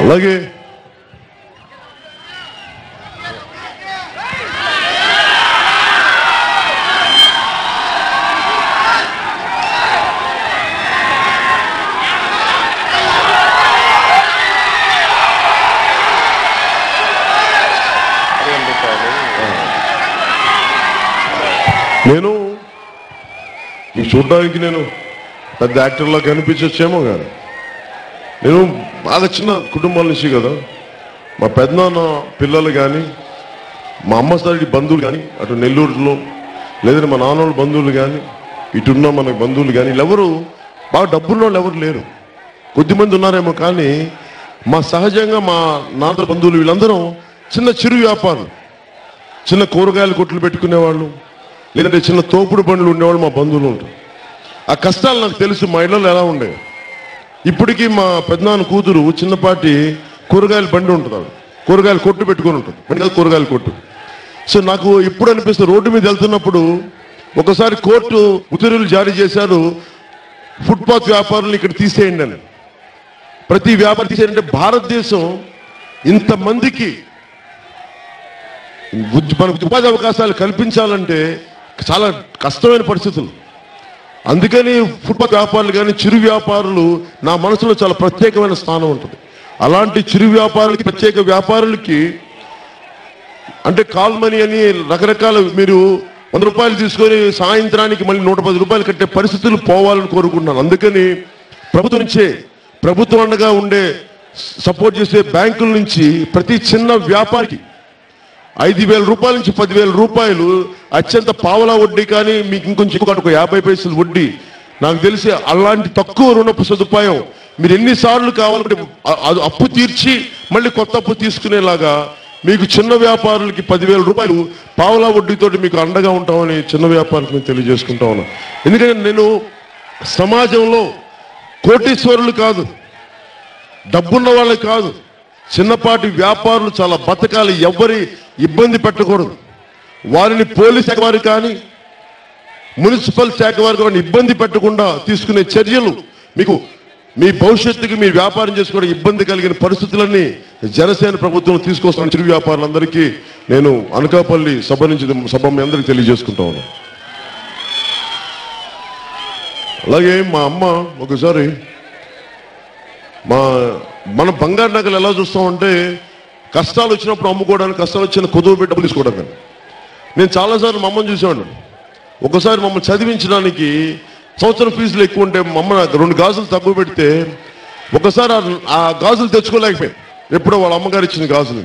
అలాగే నేను మీకు చూడడానికి నేను పెద్ద యాక్టర్లా కనిపించొచ్చేమో కానీ నేను బాగా చిన్న కుటుంబాల నుంచి కదా. మా పెద్దనాన్న పిల్లలు కానీ, మా అమ్మ సైడ్ బంధువులు కానీ, అటు నెల్లూరులో లేదంటే మా నాన్న వాళ్ళ బంధువులు కానీ, ఇటున్న మన బంధువులు కానీ ఎవరు బాగా డబ్బున్న వాళ్ళు ఎవరు లేరు. కొద్దిమంది ఉన్నారేమో కానీ మా సహజంగా మా నాన్న బంధువులు వీళ్ళందరూ చిన్న చిరు వ్యాపారం, చిన్న కూరగాయల కొట్లు పెట్టుకునేవాళ్ళు, లేదంటే చిన్న తోపుడు బండ్లు ఉండేవాళ్ళు మా బంధువులు ఉంటారు. ఆ కష్టాలు నాకు తెలుసు, మా ఇళ్ళలో ఎలా ఉండేవి. ఇప్పటికీ మా పెద్దనాన్న కూతురు చిన్నపాటి కూరగాయల బండి ఉంటుంది, కూరగాయల కొట్టు పెట్టుకొని ఉంటుంది, బండి కూరగాయల కొట్టు. సో నాకు ఇప్పుడు అనిపిస్తుంది, రోడ్డు మీద వెళ్తున్నప్పుడు ఒకసారి కోర్టు ఉత్తర్వులు జారీ చేశారు, ఫుట్పాత్ వ్యాపారులు ఇక్కడ తీసేయండి అని. ప్రతి వ్యాపారం తీసేయంటే భారతదేశం ఇంతమందికి మనకు ఉపాధి అవకాశాలు కల్పించాలంటే చాలా కష్టమైన పరిస్థితులు. అందుకని ఫుట్పాత్ వ్యాపారులు కానీ చిరు వ్యాపారులు నా మనసులో చాలా ప్రత్యేకమైన స్థానం ఉంటుంది. అలాంటి చిరు వ్యాపారులకి, ప్రత్యేక వ్యాపారులకి అంటే కాల్ మనీ అని రకరకాల, మీరు 100 రూపాయలు తీసుకొని సాయంత్రానికి మళ్ళీ 110 రూపాయలు కట్టే పరిస్థితులు పోవాలని కోరుకుంటున్నాను. అందుకని ప్రభుత్వం నుంచే, ప్రభుత్వం అండగా ఉండే సపోర్ట్ చేసే బ్యాంకుల నుంచి ప్రతి చిన్న వ్యాపారికి 5,000 రూపాయల నుంచి 10,000 రూపాయలు అత్యంత పావలా వడ్డీ కానీ, మీకు ఇంకొంచెం ఎక్కువ ఒక 50 పైసలు వడ్డీ, నాకు తెలిసి అలాంటి తక్కువ రుణపు సదుపాయం మీరు ఎన్నిసార్లు కావాలంటే అప్పు తీర్చి మళ్ళీ కొత్త అప్పు తీసుకునేలాగా మీకు చిన్న వ్యాపారులకి 10,000 రూపాయలు పావలా వడ్డీతో మీకు అండగా ఉంటామని చిన్న వ్యాపారులకు నేను తెలియజేసుకుంటా ఉన్నాను. ఎందుకంటే నేను సమాజంలో కోటీశ్వరులు కాదు, డబ్బున్న వాళ్ళు కాదు, చిన్నపాటి వ్యాపారులు చాలా బతకాలి, ఎవ్వరి ఇబ్బంది పెట్టకూడదు. వారిని పోలీస్ శాఖ వారు కానీ, మున్సిపల్ శాఖ వారు కానీ ఇబ్బంది పెట్టకుండా తీసుకునే చర్యలు మీకు మీ భవిష్యత్తుకి మీ వ్యాపారం చేసుకోవడం ఇబ్బంది కలిగిన పరిస్థితులన్నీ జనసేన ప్రభుత్వం తీసుకొస్తున్న చిరు వ్యాపారులందరికీ నేను అనకాపల్లి సభ మీ అందరికీ తెలియజేసుకుంటా ఉన్నాను. అలాగే మా అమ్మ ఒకసారి మన బంగారు నగలు ఎలా చూస్తామంటే కష్టాలు వచ్చినప్పుడు అమ్ముకోవడానికి, కష్టాలు వచ్చిన కుదువ పెట్టి డబ్బులు తీసుకోవడం కానీ. నేను చాలాసార్లు మా అమ్మని చూసేవాడిని. ఒకసారి మమ్మల్ని చదివించడానికి సంవత్సరం ఫీజులు ఎక్కువ ఉంటే మా అమ్మ నాకు 2 గాజులు తక్కువ పెడితే ఒకసారి ఆ గాజులు తెచ్చుకోలేకపోయాను, ఎప్పుడో వాళ్ళ అమ్మగారు ఇచ్చిన గాజులు.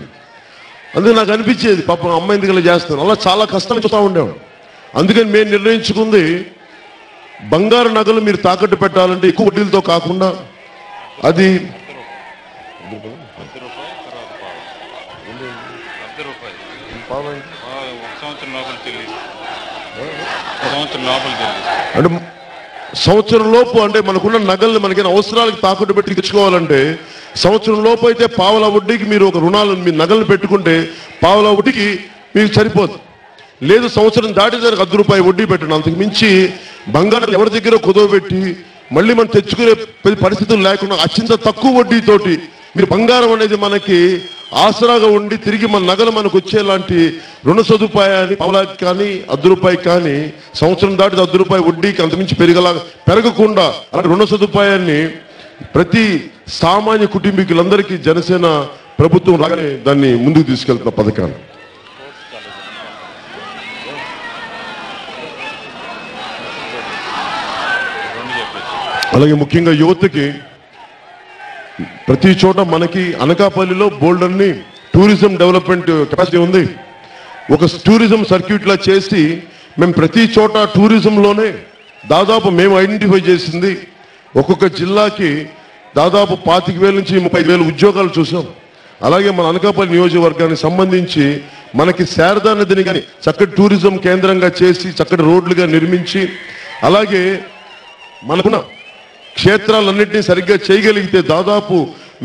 అందుకే నాకు అనిపించేది పాపం అమ్మ ఎందుకలా చేస్తాను, అలా చాలా కష్టాలు చూస్తూ ఉండేవాడు. అందుకని మేము నిర్ణయించుకుంది, బంగారు నగలు మీరు తాకట్టు పెట్టాలంటే ఎక్కువ వడ్డీలతో కాకుండా అది అంటే సంవత్సరం లోపు, అంటే మనకున్న నగల్ని మనకైనా అవసరాలకు తాకట్టు పెట్టి తెచ్చుకోవాలంటే సంవత్సరం లోపు అయితే పావలా వడ్డీకి మీరు ఒక రుణాలు మీ నగలు పెట్టుకుంటే పావలా వడ్డీకి మీకు సరిపోదు. లేదు సంవత్సరం దాటేదానికి 10 రూపాయలు వడ్డీ పెట్టండి. అంతకు మించి బంగారం ఎవరి దగ్గర కుదవ పెట్టి మళ్ళీ మనం తెచ్చుకునే పరిస్థితులు లేకుండా అత్యంత తక్కువ వడ్డీతోటి మీరు బంగారం అనేది మనకి ఆసరాగా ఉండి తిరిగి మన నగలు మనకు వచ్చేలాంటి రుణ సదుపాయాన్ని పావలాకి కానీ 10 రూపాయకి కానీ సంవత్సరం దాటి 10 రూపాయలు వడ్డీకి అంతమించి పెరగకుండా అలాంటి రుణ సదుపాయాన్ని ప్రతి సామాన్య కుటుంబీకులందరికీ జనసేన ప్రభుత్వం రాగానే దాన్ని ముందుకు తీసుకెళ్తున్న పథకాన్ని. అలాగే ముఖ్యంగా యువతకి ప్రతి చోట మనకి అనకాపల్లిలో బోల్డర్ని టూరిజం డెవలప్మెంట్ కెపాసిటీ ఉంది. ఒక టూరిజం సర్క్యూట్ లా చేసి మేము ప్రతి చోట టూరిజంలోనే దాదాపు మేము ఐడెంటిఫై చేసింది ఒక్కొక్క జిల్లాకి దాదాపు 25,000 నుంచి 30,000 ఉద్యోగాలు చూసాం. అలాగే మన అనకాపల్లి నియోజకవర్గానికి సంబంధించి మనకి శారదా నదిని కానీ చక్కటి టూరిజం కేంద్రంగా చేసి చక్కటి రోడ్లుగా నిర్మించి, అలాగే మనకున్న క్షేత్రాలన్నింటినీ సరిగ్గా చేయగలిగితే దాదాపు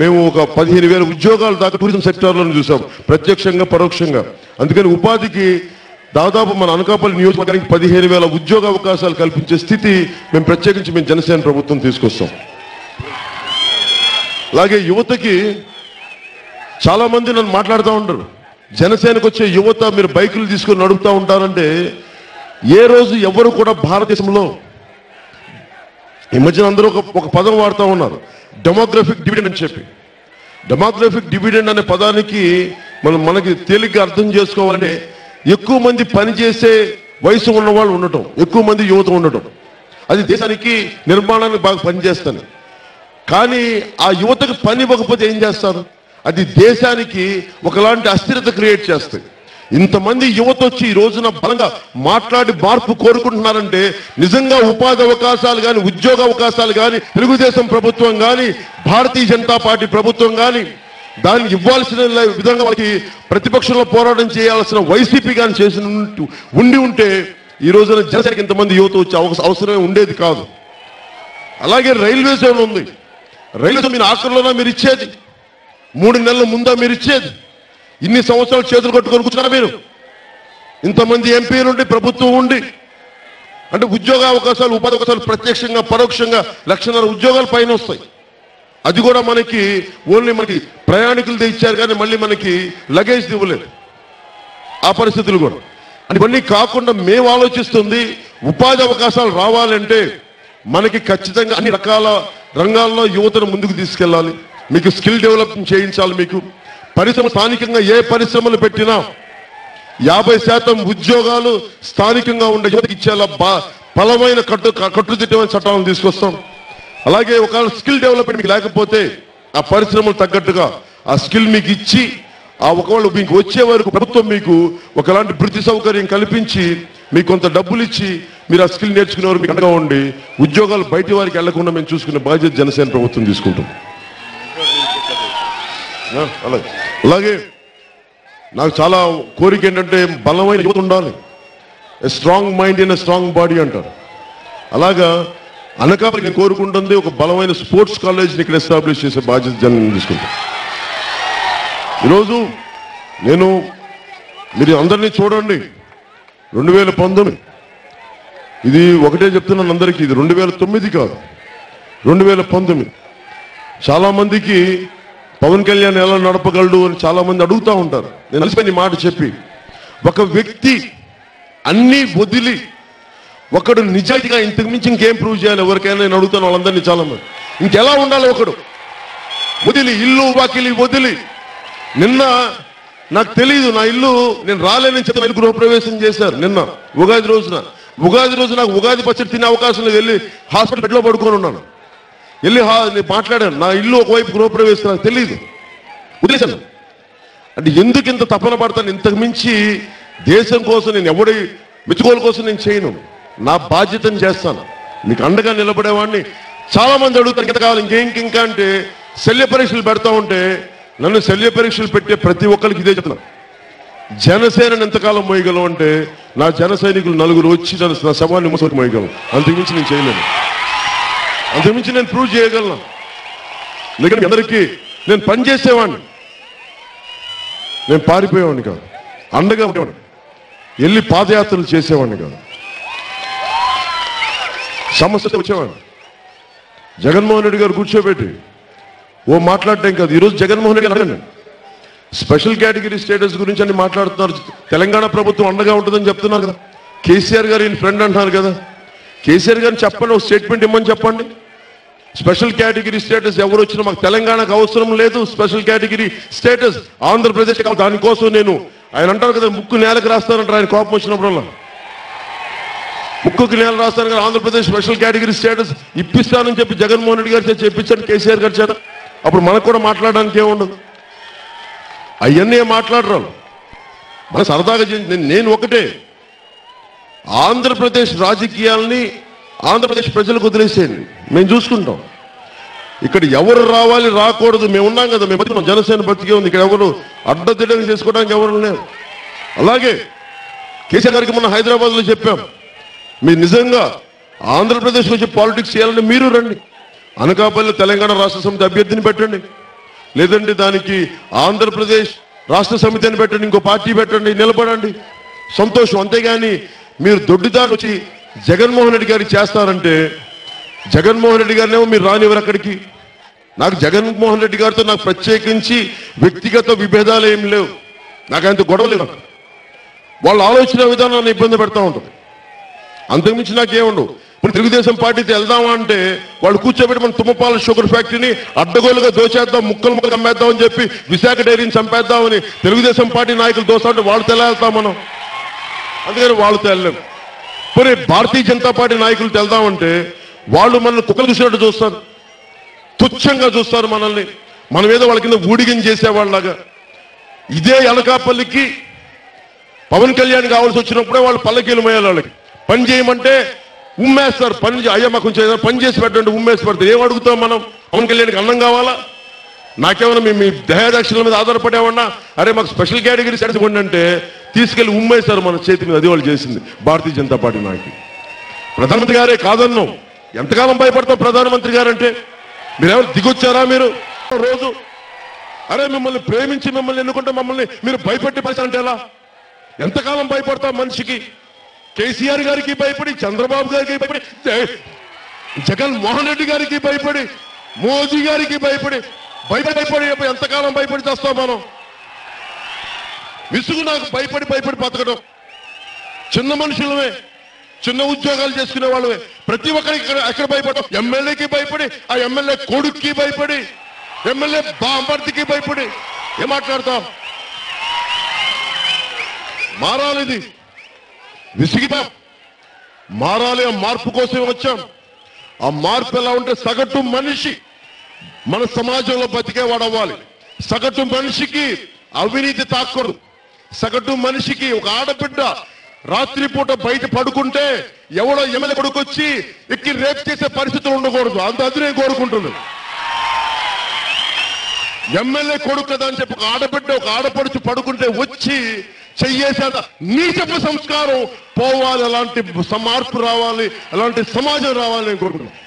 మేము ఒక 15,000 ఉద్యోగాలు దాకా టూరిజం సెక్టార్లో చూసాం, ప్రత్యక్షంగా పరోక్షంగా. అందుకని ఉపాధికి దాదాపు మన అనకాపల్లి నియోజకవర్గానికి 15,000 ఉద్యోగ అవకాశాలు కల్పించే స్థితి మేము ప్రత్యేకించి మేము జనసేన ప్రభుత్వం తీసుకొస్తాం. అలాగే యువతకి చాలా మంది నన్ను మాట్లాడుతూ ఉంటారు, జనసేనకు వచ్చే యువత మీరు బైకులు తీసుకొని నడుపుతూ ఉంటారంటే, ఏ రోజు ఎవరు కూడా భారతదేశంలో ఈ మధ్యన అందరూ ఒక పదం వాడుతూ ఉన్నారు, డెమోగ్రఫిక్ డివిడెండ్ అని చెప్పి. డెమోగ్రఫిక్ డివిడెండ్ అనే పదానికి మనకి తేలిగ్గా అర్థం చేసుకోవాలంటే, ఎక్కువ మంది పనిచేసే వయసు ఉన్న వాళ్ళు ఉండటం, ఎక్కువ మంది యువత ఉండటం, అది దేశానికి నిర్మాణానికి బాగా పనిచేస్తాను. కానీ ఆ యువతకు పని ఇవ్వకపోతే ఏం చేస్తారు? అది దేశానికి ఒకలాంటి అస్థిరత క్రియేట్ చేస్తుంది. ఇంతమంది యువత వచ్చి ఈ రోజున బలంగా మాట్లాడి మార్పు కోరుకుంటున్నారంటే, నిజంగా ఉపాధి అవకాశాలు కానీ, ఉద్యోగ అవకాశాలు కానీ, తెలుగుదేశం ప్రభుత్వం కానీ, భారతీయ జనతా పార్టీ ప్రభుత్వం కానీ దానికి ఇవ్వాల్సిన విధంగా వాళ్ళకి ప్రతిపక్షంలో పోరాటం చేయాల్సిన వైసీపీ కానీ చేసిన ఉంటే ఈ రోజున జనసేనకి ఇంతమంది యువత వచ్చే అవసరమే ఉండేది కాదు. అలాగే రైల్వే జోన్ ఉంది. రైల్వే జోన్ మీరు ఆఖరిలోనా మీరు ఇచ్చేది? 3 నెలల ముందా మీరు ఇచ్చేది? ఇన్ని సంవత్సరాలు చేతులు కట్టుకొని కూర్చున్నారా మీరు? ఇంతమంది ఎంపీలు ఉండి, ప్రభుత్వం ఉండి, అంటే ఉద్యోగ అవకాశాలు, ఉపాధి అవకాశాలు ప్రత్యక్షంగా పరోక్షంగా 1,00,000 ఉద్యోగాలు పైన వస్తాయి. అది కూడా మనకి ఓన్లీ మనకి ప్రయాణికులు ఇచ్చారు కానీ మళ్ళీ మనకి లగేజ్ ఇవ్వలేదు. ఆ పరిస్థితులు కూడా ఇవన్నీ కాకుండా మేము ఆలోచిస్తుంది, ఉపాధి అవకాశాలు రావాలంటే మనకి ఖచ్చితంగా అన్ని రకాల రంగాల్లో యువతను ముందుకు తీసుకెళ్ళాలి. మీకు స్కిల్ డెవలప్మెంట్ చేయించాలి. మీకు పరిశ్రమ స్థానికంగా ఏ పరిశ్రమలు పెట్టినా 50% ఉద్యోగాలు స్థానికంగా ఉండే యువతకి ఇచ్చేలా బలమైన కట్టుదిట్టమైన చట్టాలను తీసుకొస్తాం. అలాగే ఒకవేళ స్కిల్ డెవలప్మెంట్ మీకు లేకపోతే ఆ పరిశ్రమలు తగ్గట్టుగా ఆ స్కిల్ మీకు ఇచ్చి, ఆ ఒకవేళ మీకు వచ్చే వరకు ప్రభుత్వం మీకు ఒకలాంటి వృత్తి సౌకర్యం కల్పించి, మీకు కొంత డబ్బులు ఇచ్చి మీరు ఆ స్కిల్ నేర్చుకునే వారు మీకు అండగా ఉండి ఉద్యోగాలు బయట వారికి వెళ్లకుండా మేము చూసుకునే బాధ్యత జనసేన ప్రభుత్వం తీసుకుంటాం. అలాగే నాకు చాలా కోరిక ఏంటంటే, బలమైన యువత ఉండాలి. A strong mind in a strong body అంటారు. అలాగా అనకాపల్లి కోరుకుంటుంది ఒక బలమైన స్పోర్ట్స్ కాలేజ్ని ఇక్కడ ఎస్టాబ్లిష్ చేసే బాధ్యత జనం తీసుకుంటాం. ఈరోజు మీరు అందరినీ చూడండి, 2019 ఇది ఒకటే చెప్తున్నాను అందరికీ, ఇది 2009 కాదు, 2019. చాలా మందికి పవన్ కళ్యాణ్ ఎలా నడపగలడు అని చాలా మంది అడుగుతూ ఉంటారు. నేను అలసిపోయిన మాట చెప్పి, ఒక వ్యక్తి అన్నీ వదిలి ఒకడు నిజాయితీగా ఇంతకు మించి ఇంకేం ప్రూవ్ చేయాలి ఎవరికైనా? నేను అడుగుతాను వాళ్ళందరినీ, చాలా మంది. ఇంకెలా ఉండాలి? ఒకడు వదిలి, ఇల్లు వాకిలి వదిలి, నిన్న నాకు తెలియదు, నా ఇల్లు నేను రాలేనని చెప్పి గృహప్రవేశం చేశారు నిన్న ఉగాది రోజున. నాకు ఉగాది పచ్చడి తినే అవకాశం లేదు. వెళ్ళి హాస్పిటల్ బెడ్లో పడుకొని ఉన్నాను. వెళ్ళి మాట్లాడాను, నా ఇల్లు ఒకవైపు గృహప్రవేశం నాకు తెలియదు, వదిలేశాను. అంటే ఎందుకు ఇంత తపన పడతాను? ఇంతకు మించి దేశం కోసం నేను ఎవడి మెచ్చుకోల కోసం నేను చేయను. నా బాధ్యతను చేస్తాను. మీకు అండగా నిలబడేవాడిని. చాలా మంది అడుగుతారు ఎంత కావాలి, ఇంకా అంటే శల్య పరీక్షలు పెడతా ఉంటే, నన్ను శల్య పరీక్షలు పెట్టే ప్రతి ఒక్కరికి ఇదే చెప్తున్నా, జనసేనని ఎంతకాలం మోయగలం అంటే, నా జన సైనికులు 4 వచ్చి నా శవాన్ని మోసకి మోయగలం. అంతకుమించి నేను చేయలేను. అంతకుమించి నేను ప్రూవ్ చేయగలను. ఎందుకంటే అందరికీ నేను పనిచేసేవాడిని, నేను పారిపోయేవాడిని కాదు, అండగా ఉండేవాడిని, వెళ్ళి పాదయాత్రలు చేసేవాడిని కాదు, సమస్య వచ్చేవాడిని. జగన్మోహన్ రెడ్డి గారు కూర్చోబెట్టి ఓ మాట్లాడటం కాదు. ఈరోజు జగన్మోహన్ రెడ్డి గారు స్పెషల్ కేటగిరీ స్టేటస్ గురించి అని మాట్లాడుతున్నారు. తెలంగాణ ప్రభుత్వం అండగా ఉంటుందని చెప్తున్నారు కదా. కేసీఆర్ గారు ఈయన ఫ్రెండ్ అంటున్నారు కదా. కేసీఆర్ గారిని చెప్పండి, ఒక స్టేట్మెంట్ ఇమ్మని చెప్పండి. స్పెషల్ కేటగిరీ స్టేటస్ ఎవరు వచ్చినా మాకు తెలంగాణకు అవసరం లేదు. స్పెషల్ కేటగిరీ స్టేటస్ ఆంధ్రప్రదేశ్, దానికోసం నేను, ఆయన అంటారు కదా ముక్కు నేలకు రాస్తానంటారు ఆయన కోపం వచ్చినప్పుడల్లా, ముక్కుకి నేల రాస్తాను కదా, ఆంధ్రప్రదేశ్ స్పెషల్ కేటగిరీ స్టేటస్ ఇప్పిస్తానని చెప్పి జగన్మోహన్ రెడ్డి గారు చెప్పించాను కేసీఆర్ గారు చేత. అప్పుడు మనకు కూడా మాట్లాడడానికి ఏముండదు. అవన్నీ మాట్లాడరాలు, మన సరదాగా నేను ఒకటే, ఆంధ్రప్రదేశ్ రాజకీయాలని ఆంధ్రప్రదేశ్ ప్రజలకు వదిలేసేయండి, మేము చూసుకుంటాం. ఇక్కడ ఎవరు రావాలి రాకూడదు మేము ఉన్నాం కదా, మేము బతికి జనసేన బతికే ఉంది. ఇక్కడ ఎవరు అడ్డదిడ్డంగా చేసుకోవడానికి ఎవరు లేరు. అలాగే కేసీఆర్ గారికి మొన్న హైదరాబాద్లో చెప్పాం, మీరు నిజంగా ఆంధ్రప్రదేశ్ వచ్చి పాలిటిక్స్ చేయాలంటే మీరు రండి, అనకాపల్లి తెలంగాణ రాష్ట్ర సమితి అభ్యర్థిని పెట్టండి, లేదంటే దానికి ఆంధ్రప్రదేశ్ రాష్ట్ర సమితి అని పెట్టండి, ఇంకో పార్టీ పెట్టండి, నిలబడండి, సంతోషం. అంతేగాని మీరు దొడ్డిదారు వచ్చి జగన్మోహన్ రెడ్డి గారికి చేస్తారంటే, జగన్మోహన్ రెడ్డి గారినేమో మీరు రానివ్వరు అక్కడికి, నాకు జగన్మోహన్ రెడ్డి గారితో నాకు ప్రత్యేకించి వ్యక్తిగత విభేదాలు ఏం లేవు, నాకు అంత గొడవ లేదు. వాళ్ళ ఆలోచన విధానాన్ని ఇబ్బంది పెడతా ఉంటుంది, అంతకుమించి నాకేముండవు. ఇప్పుడు తెలుగుదేశం పార్టీతో వెళ్దామా అంటే వాళ్ళు కూర్చోబెట్టి మన తుమ్మపాల షుగర్ ఫ్యాక్టరీని అడ్డగోలుగా దోచేద్దాం, ముక్కలు ముక్కలు అమ్మేద్దాం అని చెప్పి విశాఖ డైరీని చంపేద్దామని తెలుగుదేశం పార్టీ నాయకులు దోస్తా ఉంటే వాళ్ళతో ఎలా వెళ్తాం మనం? అందుకని వాళ్ళతో వెళ్ళలేము. మరి భారతీయ జనతా పార్టీ నాయకులతో వెళ్దామంటే వాళ్ళు మనల్ని కుక్కలు చూసినట్టు చూస్తారు, తుచ్చంగా చూస్తారు మనల్ని, మనం ఏదో వాళ్ళ కింద ఊడిగం చేసేవాళ్ళలాగా. ఇదే అనకాపల్లికి పవన్ కళ్యాణ్ కావాల్సి వచ్చినప్పుడే వాళ్ళు పల్లకీలు మోయాలి, వాళ్ళకి పని చేయమంటే ఉమ్మేస్తారు. అయ్యా మాకు కొంచెం పని చేసి పెట్టండి, ఉమ్మేసి పెడతారు. ఏం అడుగుతాం మనం? పవన్ కళ్యాణ్కి అన్నం కావాలా? నాకేమన్నా మీ దయాదక్షిణల మీద ఆధారపడేమన్నా, అరే మాకు స్పెషల్ కేటగిరీ సర్టిఫికెట్ అంటే తీసుకెళ్లి ఉమ్మేశారు మన చేతి మీద. అది వాళ్ళు చేసింది భారతీయ జనతా పార్టీ నాయకులు. ప్రధానమంత్రి గారే కాదన్నాం, ఎంతకాలం భయపడతాం ప్రధానమంత్రి గారంటే? మీరెవరు దిగొచ్చారా మీరు రోజు? అరే మిమ్మల్ని ప్రేమించి మిమ్మల్ని ఎన్నుకుంటే మమ్మల్ని మీరు భయపెట్టి పరిస్థితి ఎలా? ఎంతకాలం భయపడతాం మనిషికి? కేసీఆర్ గారికి భయపడి, చంద్రబాబు గారికి భయపడి, జగన్మోహన్ రెడ్డి గారికి భయపడి, మోదీ గారికి భయపడి ఎంతకాలం భయపడి చేస్తాం మనం? విసుగు నాకు భయపడి బతకడం. చిన్న మనుషులమే, చిన్న ఉద్యోగాలు చేసుకునే వాళ్ళమే. ప్రతి ఒక్కరికి ఎక్కడ భయపడతాం? ఎమ్మెల్యేకి భయపడి, ఆ ఎమ్మెల్యే కొడుక్కి భయపడి, ఎమ్మెల్యే బాంబర్తికి భయపడి ఏం మాట్లాడతాం? మారాలిది, విసిగితాం, మారాలి. ఆ మార్పు కోసమే వచ్చాం. ఆ మార్పు ఎలా ఉంటే సగటు మనిషి మన సమాజంలో బతికేవాడు అవ్వాలి. సగటు మనిషికి అవినీతి తాకూడదు. సగటు మనిషికి ఒక ఆడబిడ్డ రాత్రిపూట బయట పడుకుంటే ఎవడో ఎమ్మెల్యే కొడుకొచ్చి ఎక్కి రేపు చేసే పరిస్థితులు ఉండకూడదు. అది నేను కోరుకుంటున్నాను. ఎమ్మెల్యే కొడుకు కదా అని చెప్పి ఒక ఆడబిడ్డ, ఒక ఆడపడుచు పడుకుంటే వచ్చి చెయ్యేసేంత నీచపు సంస్కారం పోవాలి. అలాంటి మార్పు రావాలి, అలాంటి సమాజం రావాలి నేను కోరుకుంటున్నాను.